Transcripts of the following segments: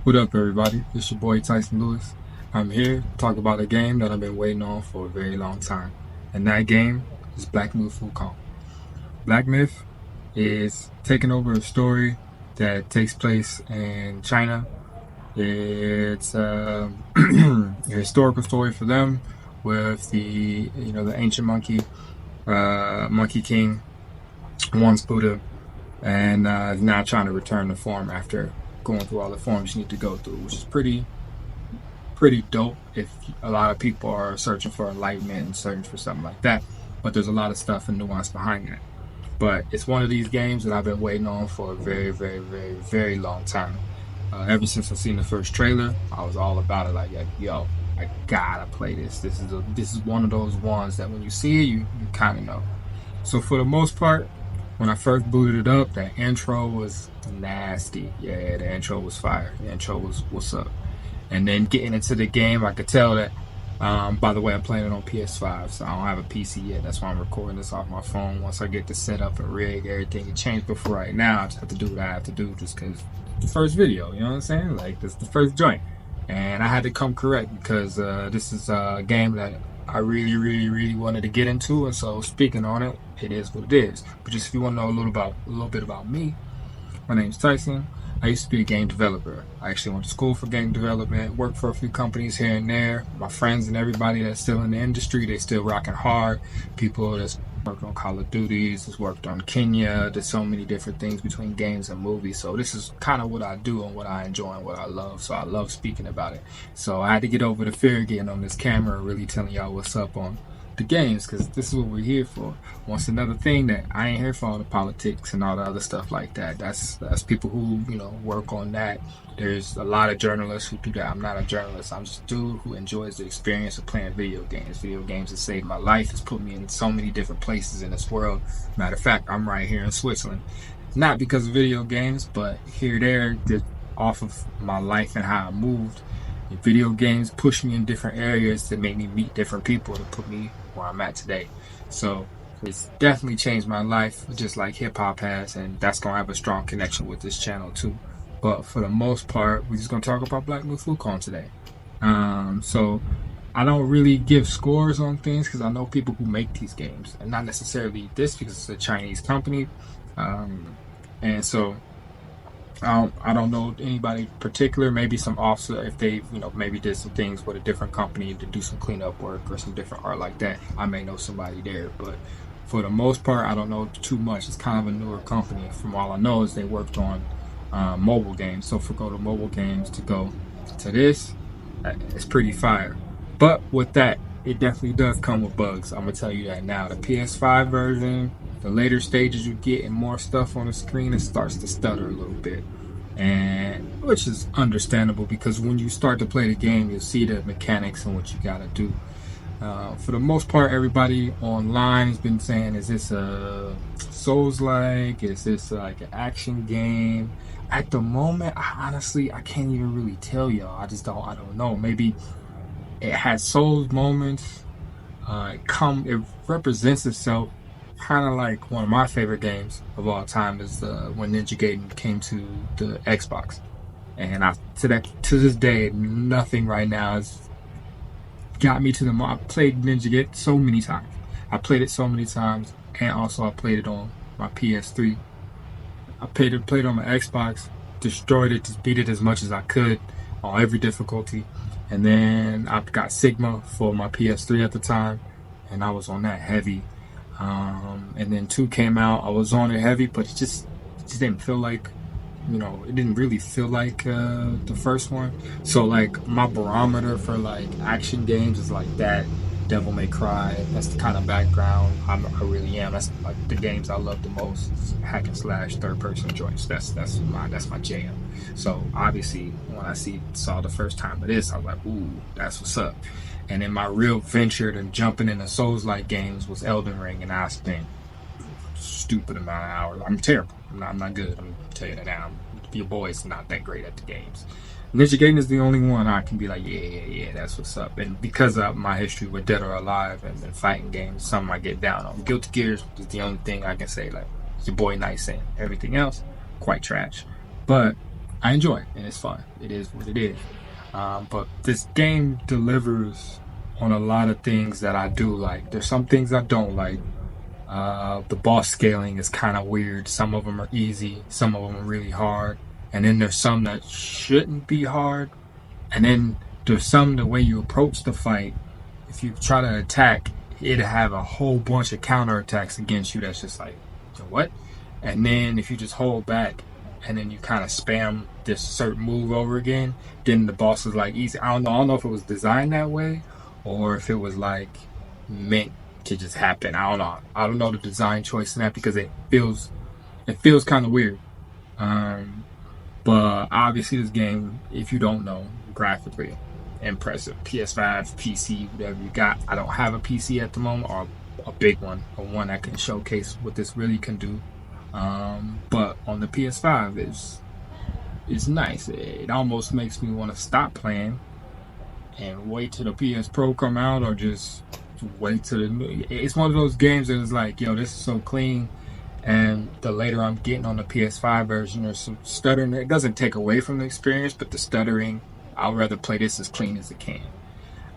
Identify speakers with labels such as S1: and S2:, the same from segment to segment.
S1: What up, everybody? It's your boy Tyson Lewis. I'm here to talk about a game that I've been waiting on for a very long time, and that game is Black Myth Wukong. Black Myth is taking over a story that takes place in China. It's a historical story for them with the ancient monkey king, once Buddha, and is now trying to return to form after going through all the forms you need to go through, which is pretty dope if a lot of people are searching for enlightenment and searching for something like that. But there's a lot of stuff and nuance behind that. But it's one of these games that I've been waiting on for a very, very, very, very long time. Ever since I seen the first trailer, I was all about it. Like, yo, I gotta play this. This is one of those ones that when you see it, you kind of know. So for the most part, when I first booted it up, that intro was nasty. Yeah, the intro was fire. The intro was what's up. And then getting into the game, I could tell that. By the way, I'm playing it on PS5, so I don't have a PC yet. That's why I'm recording this off my phone. Once I get the setup and rig, everything can change. But for right now, I just have to do what I have to do just because the first video, you know what I'm saying? Like, this is the first joint. And I had to come correct because this is a game that I really, really, really wanted to get into. And so speaking on it, it is what it is. But just if you want to know a little bit about me, my name's Tyson. I used to be a game developer. I actually went to school for game development, worked for a few companies here and there. My friends and everybody that's still in the industry, they still rocking hard. People that's worked on Call of Duties, that's worked on Kenya. There's so many different things between games and movies. So this is kind of what I do and what I enjoy and what I love. So I love speaking about it. So I had to get over the fear of getting on this camera and really telling y'all what's up on the games, because this is what we're here for. Once another thing that I ain't here for all the politics and all the other stuff like that. That's people who work on that. There's a lot of journalists who do that. I'm not a journalist. I'm just a dude who enjoys the experience of playing video games. Video games have saved my life. It's put me in so many different places in this world. Matter of fact, I'm right here in Switzerland, not because of video games, but here there off of my life and how I moved. Video games push me in different areas to make me meet different people to put me where I'm at today. So it's definitely changed my life, just like hip hop has, and that's gonna have a strong connection with this channel too. But for the most part, we're just gonna talk about Black Myth Wukong today. So I don't really give scores on things because I know people who make these games, and not necessarily this because it's a Chinese company, and so I don't know anybody particular. Maybe some officer, if they, maybe did some things with a different company to do some cleanup work or some different art like that. I may know somebody there, but for the most part, I don't know too much. It's kind of a newer company. From all I know is they worked on mobile games. So for go to mobile games to go to this, it's pretty fire. But with that, it definitely does come with bugs. I'm gonna tell you that now. The PS5 version, the later stages you get and more stuff on the screen, it starts to stutter a little bit, and which is understandable because when you start to play the game, you'll see the mechanics and what you gotta do. For the most part, everybody online has been saying, "Is this a Souls-like? Is this like an action game?" At the moment, I can't even really tell y'all. I don't know. Maybe it has Souls moments. It represents itself kind of like one of my favorite games of all time is when Ninja Gaiden came to the Xbox, and to this day, nothing right now has got me to the. I played Ninja Gaiden so many times. I played it so many times, and also I played it on my PS3. I played it on my Xbox, destroyed it, just beat it as much as I could on every difficulty. And then I got Sigma for my PS3 at the time, and I was on that heavy. And then 2 came out, I was on it heavy, but it just didn't feel like, it didn't really feel like the first one. So like my barometer for like action games is like that. Devil May Cry, that's the kind of background I really am. That's like the games I love the most. Hack and slash, third person joints. That's my jam. So obviously when I saw the first time of this, I was like, ooh, that's what's up. And then my real venture to jumping into Souls-like games was Elden Ring, and I spent stupid amount of hours. I'm terrible. I'm not good. I'm telling you that now. Your boy's not that great at the games. Ninja Gaiden is the only one I can be like, yeah, that's what's up. And because of my history with Dead or Alive and fighting games, something I get down on. Guilty Gears is the only thing I can say, like, your boy nice, and everything else, quite trash. But I enjoy it, and it's fun. It is what it is. But this game delivers on a lot of things that I do like. There's some things I don't like. The boss scaling is kind of weird. Some of them are easy, some of them are really hard, and then there's some that shouldn't be hard. And then there's some the way you approach the fight. If you try to attack, it'll have a whole bunch of counterattacks against you. That's just like, what? And then if you just hold back, and then you kind of spam this certain move over again, then the boss is like easy. I don't know. I don't know if it was designed that way, or if it was like meant to just happen. I don't know. I don't know the design choice in that because it feels kind of weird. Um, but obviously, this game, if you don't know, graphically impressive. PS5, PC, whatever you got. I don't have a PC at the moment, or a big one, or one that can showcase what this really can do. But on the PS5, it's nice. It almost makes me want to stop playing and wait till the PS Pro come out, or just wait till the. It's one of those games that is like, yo, this is so clean. And the later I'm getting on the PS5 version, there's some stuttering. It doesn't take away from the experience, but the stuttering, I'd rather play this as clean as it can.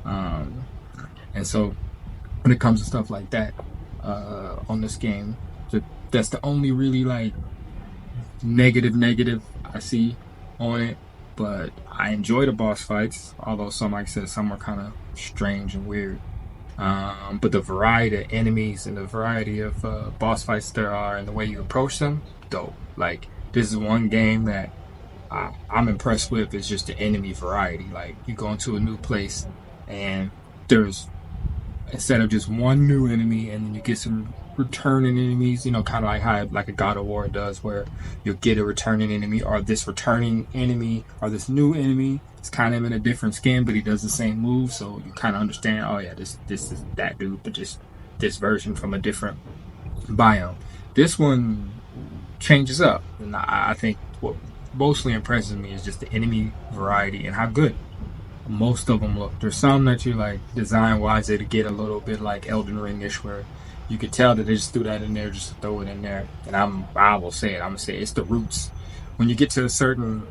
S1: Um, and so when it comes to stuff like that on this game, that's the only really like negative I see on it. But I enjoy the boss fights, although some, like I said, some are kind of strange and weird. But the variety of enemies and the variety of boss fights there are, and the way you approach them, dope. Like, this is one game that I'm impressed with. Is just the enemy variety. Like, you go into a new place, and there's, instead of just one new enemy, and then you get some returning enemies, kind of like how like a God of War does, where you'll get a returning enemy, or this returning enemy, or this new enemy. It's kind of in a different skin, but he does the same move, so you kind of understand. Oh yeah, this is that dude, but just this version from a different biome. This one changes up, and I think what mostly impresses me is just the enemy variety and how good most of them look. There's some that you like design wise they get a little bit like Elden Ring-ish, where you could tell that they just threw that in there just to throw it in there. And I will say it. I'm gonna say it's the roots. When you get to certain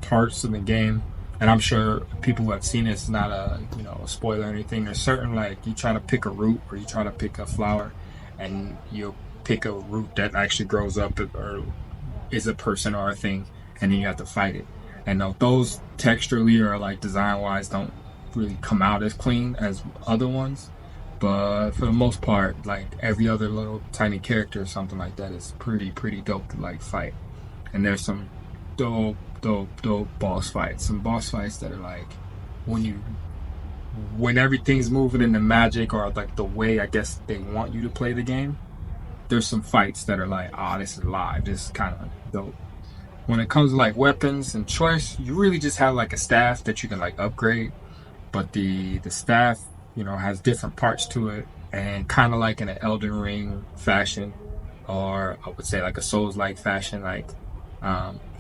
S1: parts of the game, and I'm sure people who have seen it's not a spoiler or anything. There's certain, like, you try to pick a root or you try to pick a flower, and you'll pick a root that actually grows up or is a person or a thing, and then you have to fight it. And those texturally or like design wise don't really come out as clean as other ones, but for the most part, like every other little tiny character or something like that is pretty dope to like fight. And there's some dope boss fights. Some boss fights that are like when everything's moving in the magic or like the way I guess they want you to play the game. There's some fights that are like, this is live. This is kind of dope. When it comes to like weapons and choice, you really just have like a staff that you can like upgrade, but the staff has different parts to it, and kind of like in an Elden Ring fashion, or I would say like a Souls-like fashion, like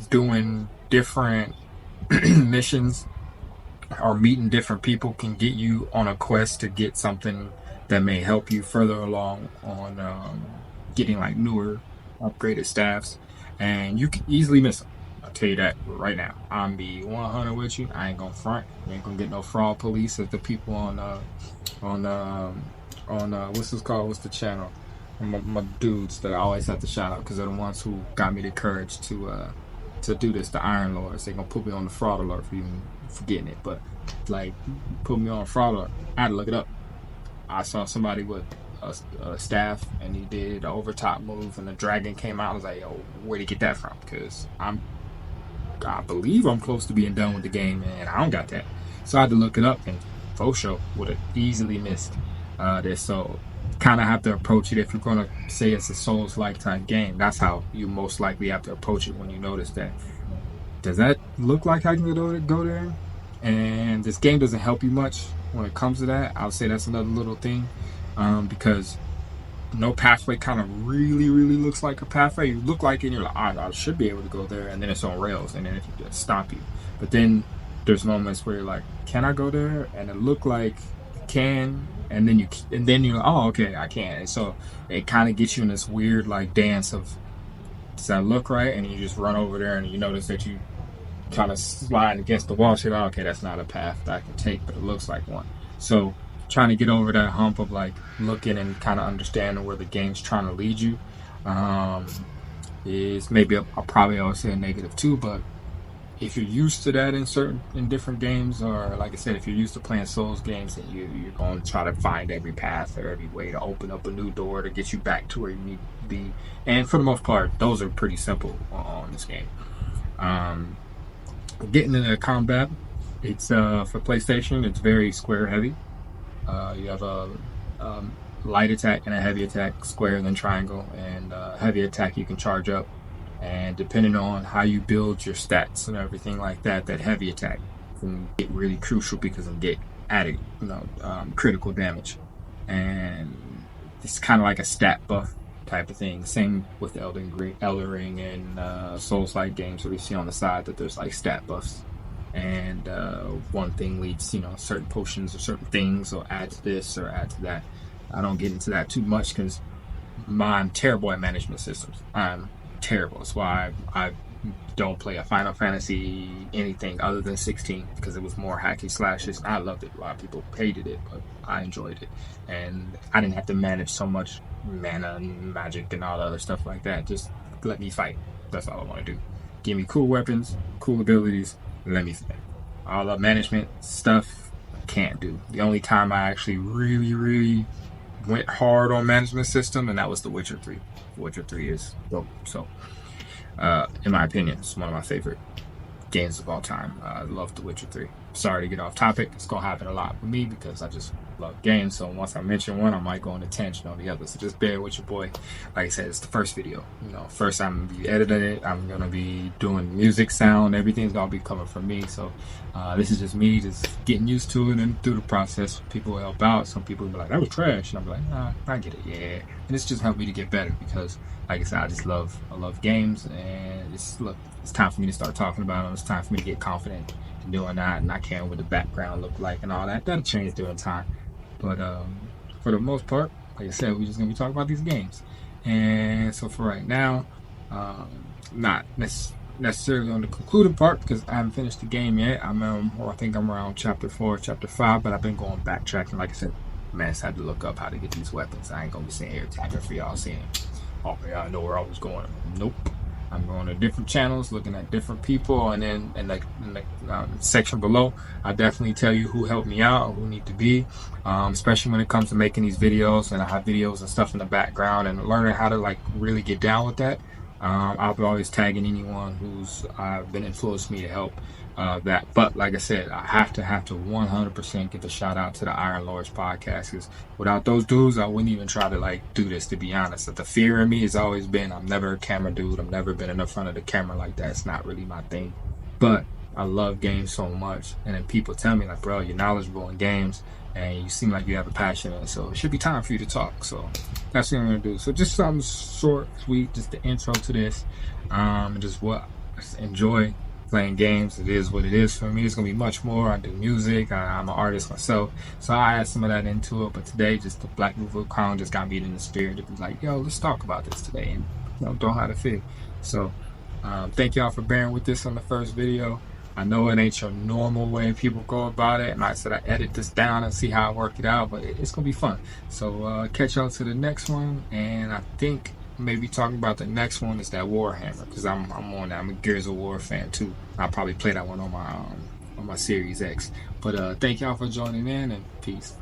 S1: doing different missions or meeting different people can get you on a quest to get something that may help you further along on getting like newer upgraded staffs, and you can easily miss them. I'll tell you that right now. I'm be 100 with you. I ain't gonna front. You ain't gonna get no fraud police as the people on what's this called? What's the channel? My dudes that I always have to shout out because they're the ones who got me the courage to do this. The Iron Lords. They're gonna put me on the fraud alert for even forgetting it, but like put me on fraud alert. I had to look it up. I saw somebody with a staff and he did the overtop move and the dragon came out. I was like, yo, where'd he get that from? Because I believe I'm close to being done with the game and I don't got that. So I had to look it up, and for sure would have easily missed this. So kind of have to approach it if you're going to say it's a Souls-like type game. That's how you most likely have to approach it when you notice that. Does that look like I can go there? And this game doesn't help you much when it comes to that. I'll say that's another little thing, because no pathway kind of really looks like a pathway. You look like it and you're like, I should be able to go there, and then it's on rails, and then it can just stop you. But then there's moments where you're like, can I go there? And it look like you can, and then you're like, oh, okay, I can. And so it kind of gets you in this weird like dance of does that look right? And you just run over there and you notice that you kind of slide against the wall. So you're like, okay, that's not a path that I can take, but it looks like one. So trying to get over that hump of like looking and kind of understanding where the game's trying to lead you is maybe probably I would say a negative too, but if you're used to that in different games, or like I said, if you're used to playing Souls games, and you're going to try to find every path or every way to open up a new door to get you back to where you need to be. And for the most part, those are pretty simple on this game. Getting into combat, it's for PlayStation, it's very square heavy. You have a light attack and a heavy attack, square then triangle, and heavy attack you can charge up. And depending on how you build your stats and everything like that, that heavy attack can get really crucial because it get added, critical damage. And it's kind of like a stat buff type of thing. Same with Elden Ring and Souls-like games where we see on the side that there's like stat buffs. And one thing leads, certain potions or certain things, or add to this or add to that. I don't get into that too much because I'm terrible at management systems. I'm terrible. That's why I don't play a Final Fantasy anything other than 16 because it was more hacky slashes. I loved it. A lot of people hated it, but I enjoyed it, and I didn't have to manage so much mana and magic and all the other stuff like that. Just let me fight. That's all I want to do. Give me cool weapons, cool abilities. Let me fight. All the management stuff I can't do. The only time I actually really went hard on management system, and that was The Witcher 3. Witcher 3 is dope. So, in my opinion, it's one of my favorite games of all time. I love The Witcher 3. Sorry to get off topic. It's going to happen a lot with me because I just love games. So once I mention one, I might go on a tangent on the other. So just bear with your boy. Like I said, it's the first video. First I'm going to be editing it. I'm going to be doing music, sound. Everything's going to be coming from me. So this is just me just getting used to it, and through the process, people will help out. Some people will be like, that was trash. And I'm like, nah, I get it. Yeah. And it's just helped me to get better because, like I said, I love games, and it's time for me to start talking about them. It's time for me to get confident in doing that, and I can't what the background look like and all that. That'll change during time. But for the most part, like I said, we're just gonna be talking about these games. And so for right now, not necessarily on the concluding part because I haven't finished the game yet. I think I'm around chapter 4, chapter 5, but I've been going backtracking. Like I said, man, I just had to look up how to get these weapons. I ain't gonna be sitting here tapping for y'all saying, oh yeah, I know where I was going. Nope. I'm going to different channels, looking at different people, and then in the section below, I definitely tell you who helped me out, or who need to be, especially when it comes to making these videos. And I have videos and stuff in the background, and learning how to like really get down with that. I'll be always tagging anyone who's been influenced me to help that. But like I said, I have to 100% give a shout out to the Iron Lords podcast, because without those dudes, I wouldn't even try to like do this, to be honest. But the fear in me has always been, I'm never a camera dude. I've never been in the front of the camera like that. It's not really my thing. But I love games so much, and then people tell me like, bro, you're knowledgeable in games and you seem like you have a passion in it, so it should be time for you to talk. So that's what I'm gonna do. So just something short, sweet, just the intro to this, just enjoy playing games. It is what it is for me. It's gonna be much more. I do music. I'm an artist myself, so I add some of that into it. But today, just the Black Myth Wukong just got me in the spirit to be like, yo, let's talk about this today, and don't how to feel. So thank y'all for bearing with this on the first video. I know it ain't your normal way people go about it, and I said I edit this down and see how I work it out, but it's gonna be fun. So catch y'all to the next one, and I think maybe talking about the next one is that Warhammer, because I'm on that. I'm a Gears of War fan too. I'll probably play that one on my Series X. But thank y'all for joining in, and peace.